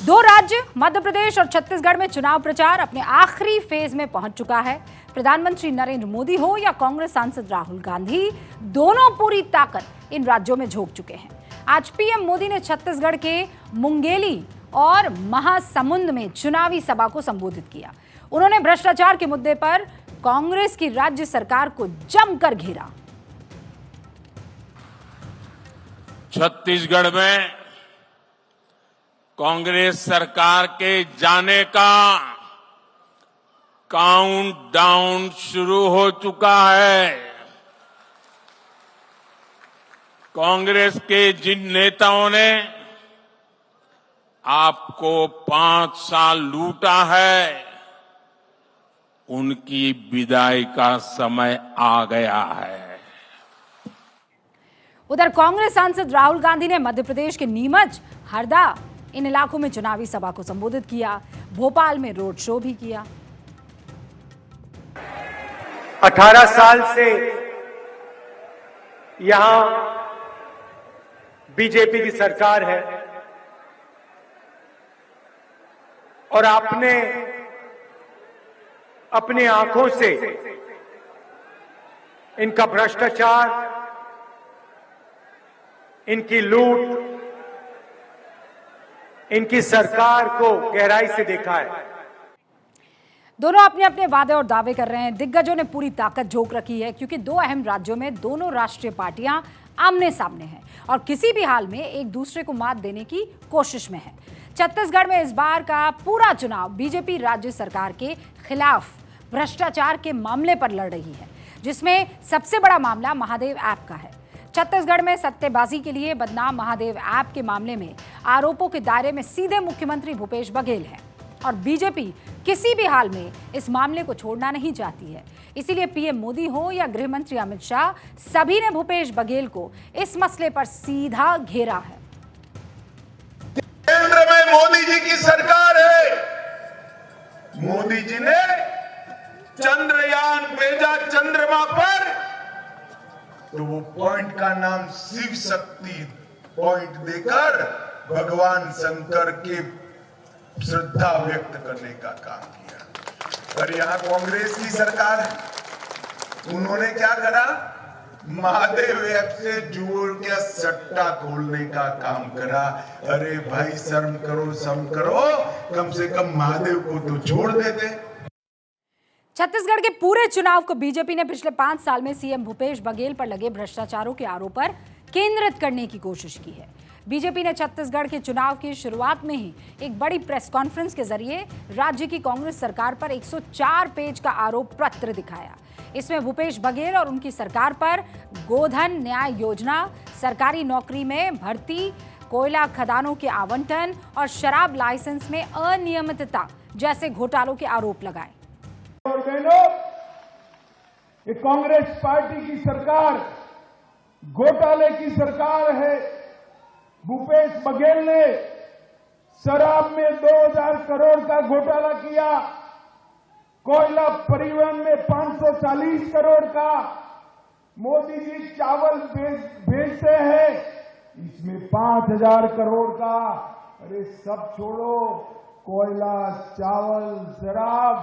दो राज्य मध्य प्रदेश और छत्तीसगढ़ में चुनाव प्रचार अपने आखिरी फेज में पहुंच चुका है। प्रधानमंत्री नरेंद्र मोदी हो या कांग्रेस सांसद राहुल गांधी, दोनों पूरी ताकत इन राज्यों में झोंक चुके हैं। आज पीएम मोदी ने छत्तीसगढ़ के मुंगेली और महासमुंद में चुनावी सभा को संबोधित किया। उन्होंने भ्रष्टाचार के मुद्दे पर कांग्रेस की राज्य सरकार को जमकर घेरा। छत्तीसगढ़ में कांग्रेस सरकार के जाने का काउंटडाउन शुरू हो चुका है। कांग्रेस के जिन नेताओं ने आपको 5 साल लूटा है, उनकी विदाई का समय आ गया है। उधर कांग्रेस सांसद राहुल गांधी ने मध्य प्रदेश के नीमच, हरदा इन इलाकों में चुनावी सभा को संबोधित किया। भोपाल में रोड शो भी किया। 18 साल से यहां बीजेपी की सरकार है और आपने अपनी आंखों से इनका भ्रष्टाचार, इनकी लूट, इनकी सरकार को गहराई से देखा है। दोनों अपने अपने वादे और दावे कर रहे हैं। दिग्गजों ने पूरी ताकत झोंक रखी है क्योंकि दो अहम राज्यों में दोनों राष्ट्रीय पार्टियां आमने सामने हैं और किसी भी हाल में एक दूसरे को मात देने की कोशिश में है। छत्तीसगढ़ में इस बार का पूरा चुनाव बीजेपी राज्य सरकार के खिलाफ भ्रष्टाचार के मामले पर लड़ रही है, जिसमें सबसे बड़ा मामला महादेव ऐप का है। छत्तीसगढ़ में सट्टेबाजी के लिए बदनाम महादेव ऐप के मामले में आरोपों के दायरे में सीधे मुख्यमंत्री भूपेश बघेल हैं और बीजेपी किसी भी हाल में इस मामले को छोड़ना नहीं चाहती है। इसीलिए पीएम मोदी हो या गृह मंत्री अमित शाह, सभी ने भूपेश बघेल को इस मसले पर सीधा घेरा है। केंद्र में मोदी जी की सरकार है। मोदी जी ने चंद्रयान भेजा चंद्रमा पर, तो वो पॉइंट का नाम शिव शक्ति पॉइंट देकर भगवान शंकर के श्रद्धा व्यक्त करने का काम किया। और यहां कांग्रेस की सरकार है, उन्होंने क्या करा? महादेव ऐप से जुड़ के सट्टा खोलने का काम करा। अरे भाई शर्म करो, शर्म करो, कम से कम महादेव को तो छोड़ देते। छत्तीसगढ़ के पूरे चुनाव को बीजेपी ने पिछले 5 साल में सीएम भूपेश बघेल पर लगे भ्रष्टाचारों के आरोप पर केंद्रित करने की कोशिश की है। बीजेपी ने छत्तीसगढ़ के चुनाव की शुरुआत में ही एक बड़ी प्रेस कॉन्फ्रेंस के जरिए राज्य की कांग्रेस सरकार पर 104 पेज का आरोप पत्र दिखाया। इसमें भूपेश बघेल और उनकी सरकार पर गोधन न्याय योजना, सरकारी नौकरी में भर्ती, कोयला खदानों के आवंटन और शराब लाइसेंस में अनियमितता जैसे घोटालों के आरोप लगाए। और बहनों, ये कांग्रेस पार्टी की सरकार घोटाले की सरकार है। भूपेश बघेल ने शराब में 2000 करोड़ का घोटाला किया, कोयला परिवहन में 540 करोड़ का। मोदी जी चावल भेजते हैं, इसमें 5000 करोड़ का। अरे सब छोड़ो, कोयला, चावल, शराब,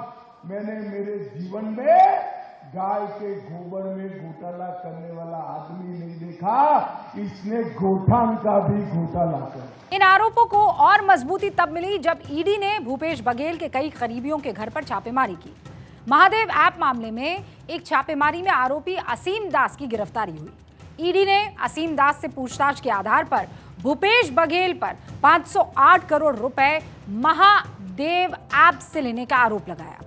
मैंने मेरे जीवन में गाय के गोबर में घोटाला करने वाला आदमी नहीं देखा। इसने गोठान का भी घोटाला कर। इन आरोपों को और मजबूती तब मिली जब ईडी ने भूपेश बघेल के कई करीबियों के घर पर छापेमारी की। महादेव ऐप मामले में एक छापेमारी में आरोपी असीम दास की गिरफ्तारी हुई। ईडी ने असीम दास से पूछताछ के आधार पर भूपेश बघेल पर 508 करोड़ रुपए महादेव ऐप से लेने का आरोप लगाया।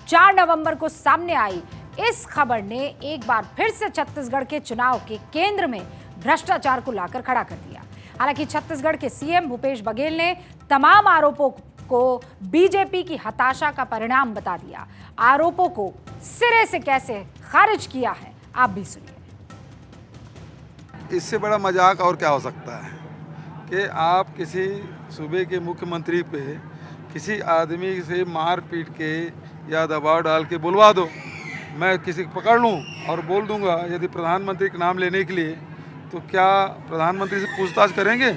4 नवंबर को सामने आई इस खबर ने एक बार फिर से छत्तीसगढ़ के चुनाव के केंद्र में भ्रष्टाचार को लाकर खड़ा कर दिया। हालांकि छत्तीसगढ़ के सीएम भूपेश बघेल ने तमाम आरोपों को बीजेपी की हताशा का परिणाम बता दिया। आरोपों को सिरे से कैसे खारिज किया है, आप भी सुनिए। इससे बड़ा मजाक और क्या हो सकता है कि आप किसी सूबे के मुख्यमंत्री पे किसी आदमी से मार पीट के या दबाव डाल के बुलवा दो। मैं किसी को पकड़ लूं और बोल दूंगा यदि प्रधानमंत्री का नाम लेने के लिए, तो क्या प्रधानमंत्री से पूछताछ करेंगे?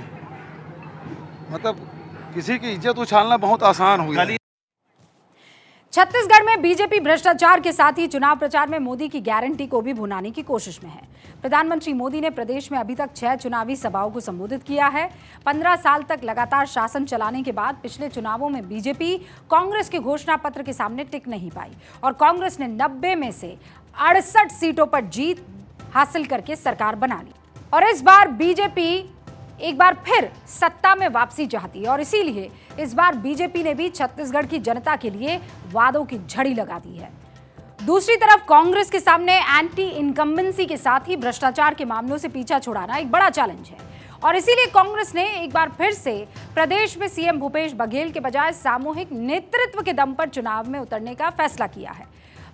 मतलब किसी की इज्जत उछालना बहुत आसान हो गया। छत्तीसगढ़ में बीजेपी भ्रष्टाचार के साथ ही चुनाव प्रचार में मोदी की गारंटी को भी भुनाने की कोशिश में है। प्रधानमंत्री मोदी ने प्रदेश में अभी तक 6 चुनावी सभाओं को संबोधित किया है। 15 साल तक लगातार शासन चलाने के बाद पिछले चुनावों में बीजेपी कांग्रेस के घोषणा पत्र के सामने टिक नहीं पाई और कांग्रेस ने 90 में से 68 सीटों पर जीत हासिल करके सरकार बना ली और इस बार बीजेपी एक बार फिर सत्ता में वापसी चाहती है और इसीलिए इस बार बीजेपी ने भी छत्तीसगढ़ की जनता के लिए वादों की झड़ी लगा दी है। दूसरी तरफ कांग्रेस के सामने एंटी इनकम्बेंसी के साथ ही भ्रष्टाचार के मामलों से पीछा छुड़ाना एक बड़ा चैलेंज है और इसीलिए कांग्रेस ने एक बार फिर से प्रदेश में सीएम भूपेश बघेल के बजाय सामूहिक नेतृत्व के दम पर चुनाव में उतरने का फैसला किया है।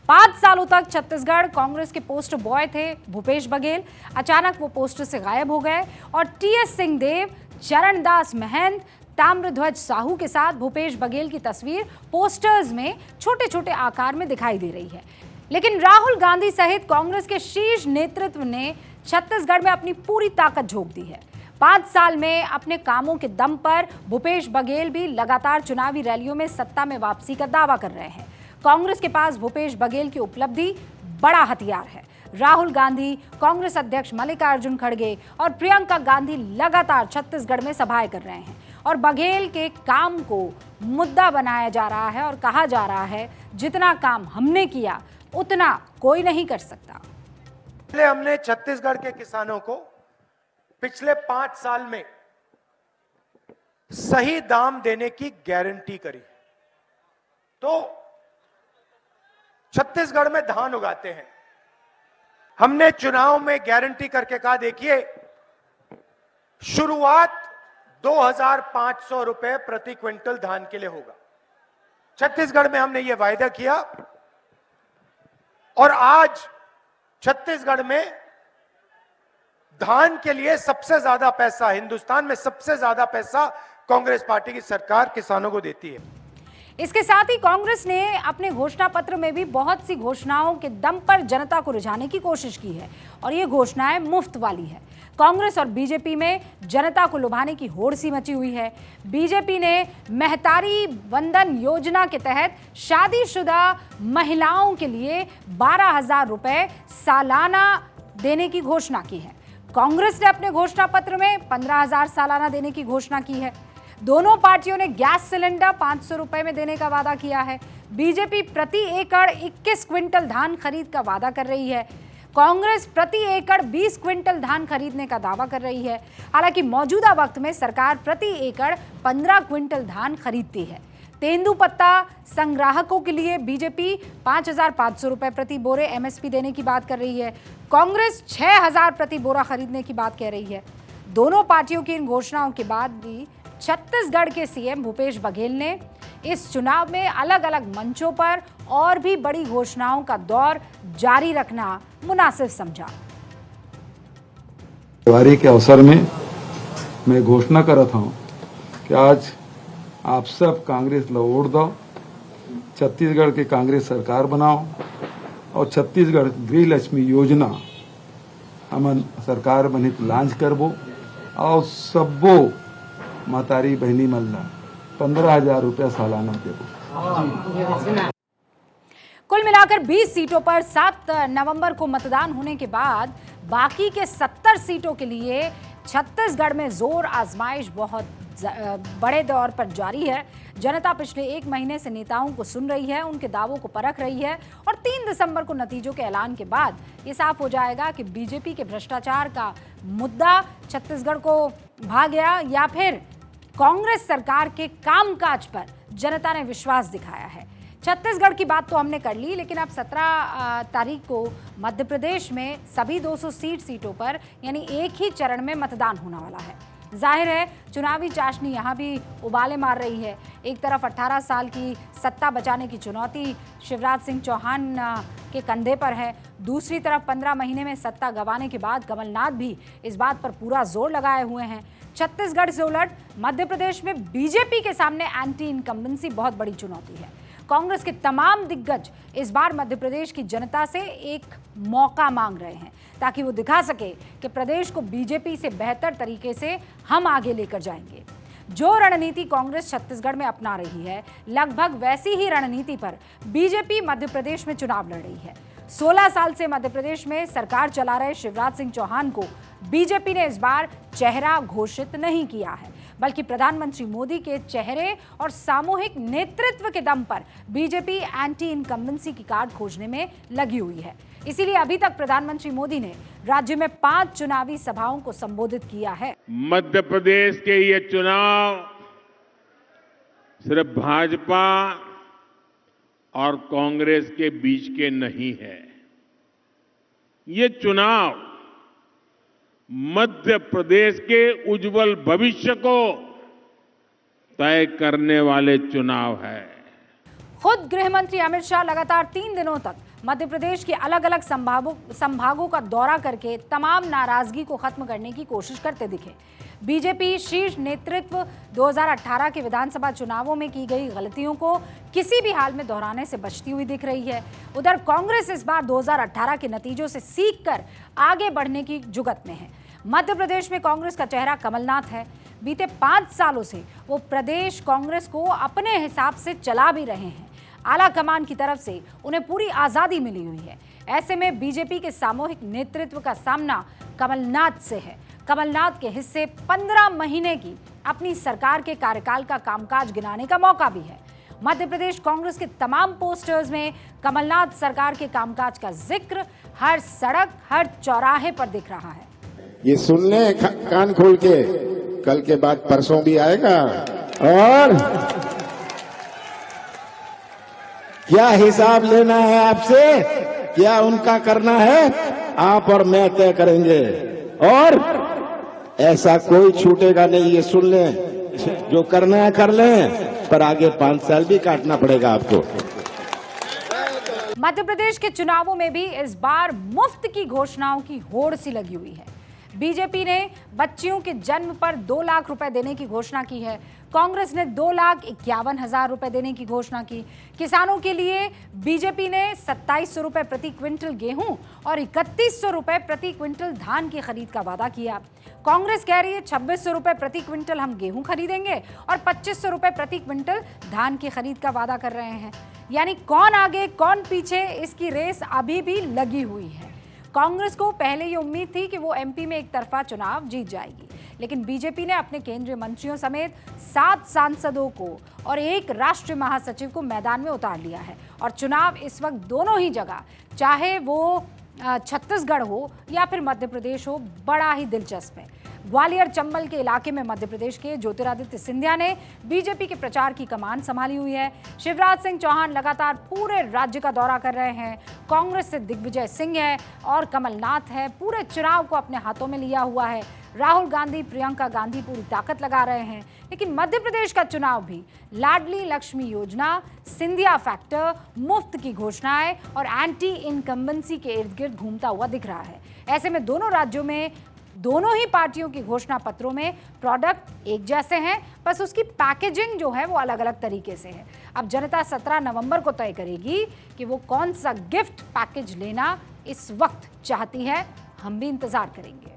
5 सालों तक छत्तीसगढ़ कांग्रेस के पोस्टर बॉय थे भूपेश बघेल। अचानक वो पोस्टर से गायब हो गए और टीएस सिंहदेव, चरणदास महंत, ताम्रध्वज साहू के साथ भूपेश बघेल की तस्वीर पोस्टर्स में छोटे छोटे आकार में दिखाई दे रही है। लेकिन राहुल गांधी सहित कांग्रेस के शीर्ष नेतृत्व ने छत्तीसगढ़ में अपनी पूरी ताकत झोंक दी है। 5 साल में अपने कामों के दम पर भूपेश बघेल भी लगातार चुनावी रैलियों में सत्ता में वापसी का दावा कर रहे हैं। कांग्रेस के पास भूपेश बघेल की उपलब्धि बड़ा हथियार है। राहुल गांधी, कांग्रेस अध्यक्ष मल्लिकार्जुन खड़गे और प्रियंका गांधी लगातार छत्तीसगढ़ में सभाएं कर रहे हैं और बघेल के काम को मुद्दा बनाया जा रहा है और कहा जा रहा है जितना काम हमने किया उतना कोई नहीं कर सकता। पहले हमने छत्तीसगढ़ के किसानों को पिछले 5 साल में सही दाम देने की गारंटी करी। तो छत्तीसगढ़ में धान उगाते हैं, हमने चुनाव में गारंटी करके कहा देखिए शुरुआत 2,500 रुपए प्रति क्विंटल धान के लिए होगा। छत्तीसगढ़ में हमने यह वायदा किया और आज छत्तीसगढ़ में धान के लिए सबसे ज्यादा पैसा, हिंदुस्तान में सबसे ज्यादा पैसा कांग्रेस पार्टी की सरकार किसानों को देती है। इसके साथ ही कांग्रेस ने अपने घोषणा पत्र में भी बहुत सी घोषणाओं के दम पर जनता को रिझाने की कोशिश की है और ये घोषणाएं मुफ्त वाली है। कांग्रेस और बीजेपी में जनता को लुभाने की होड़ सी मची हुई है। बीजेपी ने महतारी वंदन योजना के तहत शादीशुदा महिलाओं के लिए 12,000 रुपए सालाना देने की घोषणा की है। कांग्रेस ने अपने घोषणा पत्र में 15,000 सालाना देने की घोषणा की है। दोनों पार्टियों ने गैस सिलेंडर 500 रुपए में देने का वादा किया है। बीजेपी प्रति एकड़ 21 क्विंटल धान खरीद का वादा कर रही है। कांग्रेस प्रति एकड़ 20 क्विंटल धान खरीदने का दावा कर रही है। हालांकि मौजूदा वक्त में सरकार प्रति एकड़ 15 क्विंटल धान खरीदती है। तेंदुपत्ता संग्राहकों के लिए बीजेपी 5,500 रुपए प्रति बोरे एमएसपी देने की बात कर रही है। कांग्रेस 6,000 प्रति बोरा खरीदने की बात कह रही है। दोनों पार्टियों की इन घोषणाओं के बाद भी छत्तीसगढ़ के सीएम भूपेश बघेल ने इस चुनाव में अलग अलग मंचों पर और भी बड़ी घोषणाओं का दौर जारी रखना मुनासिब समझा। दिवाली के अवसर में मैं घोषणा करत हूं कि आज आप सब कांग्रेस ला वोट दो, छत्तीसगढ़ के कांग्रेस सरकार बनाओ और छत्तीसगढ़ गृहलक्ष्मी योजना हमन सरकार बनी लॉन्च करबो और सबो मातारी बहनी मल्ला 15,000 रुपया सालाना देबो। कुल मिलाकर 20 सीटों पर 7 नवंबर को मतदान होने के बाद बाकी के 70 सीटों के लिए छत्तीसगढ़ में जोर आजमाइश बहुत बड़े दौर पर जारी है। जनता पिछले 1 महीने से नेताओं को सुन रही है, उनके दावों को परख रही है और 3 दिसंबर को नतीजों के ऐलान के बाद ये साफ हो जाएगा कि बीजेपी के भ्रष्टाचार का मुद्दा छत्तीसगढ़ को भा गया या फिर कांग्रेस सरकार के कामकाज पर जनता ने विश्वास दिखाया है। छत्तीसगढ़ की बात तो हमने कर ली, लेकिन अब 17 तारीख को मध्य प्रदेश में सभी 200 सीटों पर यानी एक ही चरण में मतदान होने वाला है। जाहिर है चुनावी चाशनी यहाँ भी उबाले मार रही है। एक तरफ 18 साल की सत्ता बचाने की चुनौती शिवराज सिंह चौहान के कंधे पर है, दूसरी तरफ 15 महीने में सत्ता गंवाने के बाद कमलनाथ भी इस बात पर पूरा जोर लगाए हुए हैं। छत्तीसगढ़ से उलट मध्य प्रदेश में बीजेपी के सामने एंटी इनकम्बेंसी बहुत बड़ी चुनौती है। कांग्रेस के तमाम दिग्गज इस बार मध्य प्रदेश की जनता से एक मौका मांग रहे हैं ताकि वो दिखा सके कि प्रदेश को बीजेपी से बेहतर तरीके से हम आगे लेकर जाएंगे। जो रणनीति कांग्रेस छत्तीसगढ़ में अपना रही है, लगभग वैसी ही रणनीति पर बीजेपी मध्य प्रदेश में चुनाव लड़ रही है। 16 साल से मध्य प्रदेश में सरकार चला रहे शिवराज सिंह चौहान को बीजेपी ने इस बार चेहरा घोषित नहीं किया है, बल्कि प्रधानमंत्री मोदी के चेहरे और सामूहिक नेतृत्व के दम पर बीजेपी एंटी इनकम्बेंसी की कार्ड खोजने में लगी हुई है। इसीलिए अभी तक प्रधानमंत्री मोदी ने राज्य में 5 चुनावी सभाओं को संबोधित किया है। मध्य प्रदेश के ये चुनाव सिर्फ भाजपा और कांग्रेस के बीच के नहीं है। ये चुनाव मध्य प्रदेश के उज्जवल भविष्य को तय करने वाले चुनाव है। खुद गृह मंत्री अमित शाह लगातार 3 दिनों तक मध्य प्रदेश के अलग अलग संभागों का दौरा करके तमाम नाराजगी को खत्म करने की कोशिश करते दिखे। बीजेपी शीर्ष नेतृत्व 2018 के विधानसभा चुनावों में की गई गलतियों को किसी भी हाल में दोहराने से बचती हुई दिख रही है। उधर कांग्रेस इस बार 2018 के नतीजों से सीखकर आगे बढ़ने की जुगत में है। मध्य प्रदेश में कांग्रेस का चेहरा कमलनाथ है। बीते 5 सालों से वो प्रदेश कांग्रेस को अपने हिसाब से चला भी रहे हैं। आला कमान की तरफ से उन्हें पूरी आजादी मिली हुई है। ऐसे में बीजेपी के सामूहिक नेतृत्व का सामना कमलनाथ से है। कमलनाथ के हिस्से 15 महीने की अपनी सरकार के कार्यकाल का कामकाज गिनाने का मौका भी है। मध्य प्रदेश कांग्रेस के तमाम पोस्टर्स में कमलनाथ सरकार के कामकाज का जिक्र हर सड़क, हर चौराहे पर दिख रहा है। ये सुन ले कान खोल के, कल के बाद परसों भी आएगा और क्या हिसाब लेना है आपसे, क्या उनका करना है, आप और मैं तय करेंगे और ऐसा कोई छूटेगा नहीं। ये सुन लें, जो करना है कर लें, पर आगे 5 साल भी काटना पड़ेगा आपको। मध्य प्रदेश के चुनावों में भी इस बार मुफ्त की घोषणाओं की होड़ सी लगी हुई है। बीजेपी ने बच्चियों के जन्म पर 2 लाख रुपए देने की घोषणा की है। कांग्रेस ने 2,51,000 रुपए देने की घोषणा की। किसानों के लिए बीजेपी ने 2700 रुपए प्रति क्विंटल गेहूं और 3100 रुपए प्रति क्विंटल धान की खरीद का वादा किया। कांग्रेस कह रही है 2600 रुपए प्रति क्विंटल हम गेहूं खरीदेंगे और 2500 रुपए प्रति क्विंटल धान की खरीद का वादा कर रहे हैं। यानी कौन आगे कौन पीछे, इसकी रेस अभी भी लगी हुई है। कांग्रेस को पहले ये उम्मीद थी कि वो एमपी में एक तरफा चुनाव जीत जाएगी, लेकिन बीजेपी ने अपने केंद्रीय मंत्रियों समेत 7 सांसदों को और 1 राष्ट्रीय महासचिव को मैदान में उतार लिया है। और चुनाव इस वक्त दोनों ही जगह, चाहे वो छत्तीसगढ़ हो या फिर मध्य प्रदेश हो, बड़ा ही दिलचस्प है। ग्वालियर चंबल के इलाके में मध्य प्रदेश के ज्योतिरादित्य सिंधिया ने बीजेपी के प्रचार की कमान संभाली हुई है। शिवराज सिंह चौहान लगातार पूरे राज्य का दौरा कर रहे हैं। कांग्रेस से दिग्विजय सिंह है और कमलनाथ है, पूरे चुनाव को अपने हाथों में लिया हुआ है। राहुल गांधी, प्रियंका गांधी पूरी ताकत लगा रहे हैं। लेकिन मध्य प्रदेश का चुनाव भी लाडली लक्ष्मी योजना, सिंधिया फैक्टर, मुफ्त की घोषणाएं और एंटी इनकम्बेंसी के इर्द गिर्द घूमता हुआ दिख रहा है। ऐसे में दोनों राज्यों में दोनों ही पार्टियों की घोषणा पत्रों में प्रोडक्ट एक जैसे हैं, बस उसकी पैकेजिंग जो है वो अलग अलग तरीके से है। अब जनता 17 नवंबर को तय करेगी कि वो कौन सा गिफ्ट पैकेज लेना इस वक्त चाहती है। हम भी इंतजार करेंगे।